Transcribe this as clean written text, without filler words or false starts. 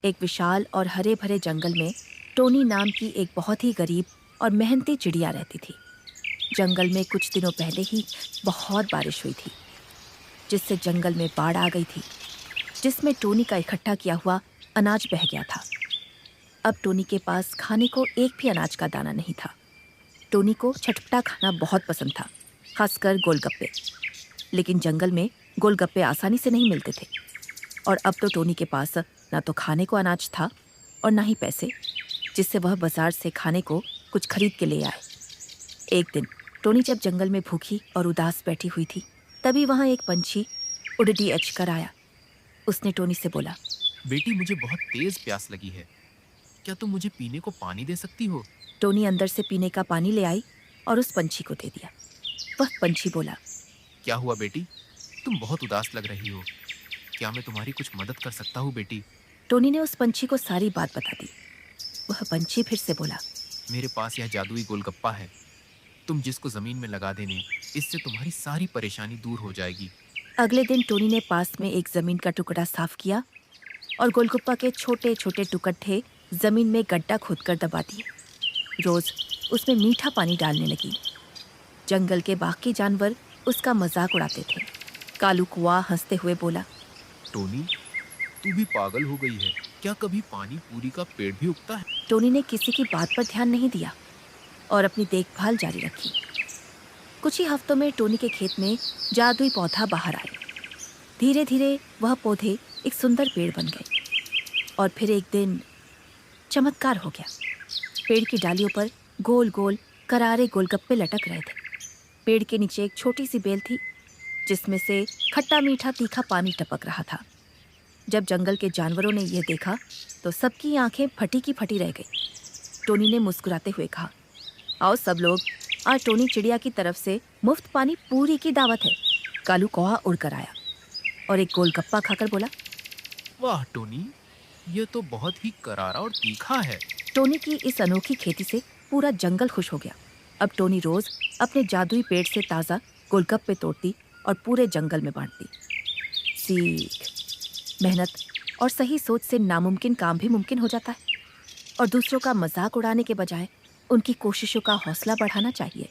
एक विशाल और हरे भरे जंगल में टोनी नाम की एक बहुत ही गरीब और मेहनती चिड़िया रहती थी। जंगल में कुछ दिनों पहले ही बहुत बारिश हुई थी, जिससे जंगल में बाढ़ आ गई थी, जिसमें टोनी का इकट्ठा किया हुआ अनाज बह गया था। अब टोनी के पास खाने को एक भी अनाज का दाना नहीं था। टोनी को चटपटा खाना बहुत पसंद था, खासकर गोलगप्पे। लेकिन जंगल में गोलगप्पे आसानी से नहीं मिलते थे, और अब तो टोनी के पास ना तो खाने को अनाज था और ना ही पैसे, जिससे वह बाजार से खाने को कुछ खरीद के ले आए। एक दिन टोनी जब जंगल में भूखी और उदास बैठी हुई थी, तभी वहां एक पंछी उड़ती अचकर आया। उसने टोनी से बोला, बेटी, मुझे बहुत तेज प्यास लगी है। क्या तुम मुझे पीने को पानी दे सकती हो? टोनी अंदर से पीने का पानी ले आई और उस पंछी को दे दिया। वह पंछी बोला, क्या हुआ बेटी, तुम बहुत उदास लग रही हो। क्या मैं तुम्हारी कुछ मदद कर सकता हूँ बेटी? टोनी ने उस पंछी को सारी बात बता दी। वह पंछी फिर से बोला, मेरे पास यह जादुई गोलगप्पा है, तुम जिसको जमीन में लगा देने, इससे तुम्हारी सारी परेशानी दूर हो जाएगी। अगले दिन टोनी ने पास में एक जमीन का टुकड़ा साफ किया और गोलगप्पा के छोटे छोटे टुकड़े जमीन में गड्ढा खोदकर दबा दिए। रोज उसमें मीठा पानी डालने लगी। जंगल के बाकी जानवर उसका मजाक उड़ाते थे। कालू कुआ हंसते हुए बोला, टोनी, तू भी पागल हो गई है। क्या कभी पानी पूरी का पेड़ भी उगता है? टोनी ने किसी की बात पर ध्यान नहीं दिया और अपनी देखभाल जारी रखी। कुछ ही हफ्तों में टोनी के खेत में जादुई पौधा बाहर आए। धीरे धीरे वह पौधे एक सुंदर पेड़ बन गए। और फिर एक दिन चमत्कार हो गया। पेड़ की डालियों पर गोल गोल करारे गोलगप्पे लटक रहे थे। पेड़ के नीचे एक छोटी सी बेल थी, जिसमें से खट्टा मीठा तीखा पानी टपक रहा था। जब जंगल के जानवरों ने यह देखा तो सबकी आंखें फटी की फटी रह गई। टोनी ने मुस्कुराते हुए कहा, आओ सब लोग, आज टोनी चिड़िया की तरफ से मुफ्त पानी पूरी की दावत है। कालू कौआ उड़कर आया और एक गोलगप्पा खाकर बोला, वाह टोनी, यह तो बहुत ही करारा और तीखा है। टोनी की इस अनोखी खेती से पूरा जंगल खुश हो गया। अब टोनी रोज अपने जादुई पेड़ से ताज़ा गोलगप्पे तोड़ती और पूरे जंगल में बांटती। सीख, मेहनत और सही सोच से नामुमकिन काम भी मुमकिन हो जाता है, और दूसरों का मजाक उड़ाने के बजाय उनकी कोशिशों का हौसला बढ़ाना चाहिए।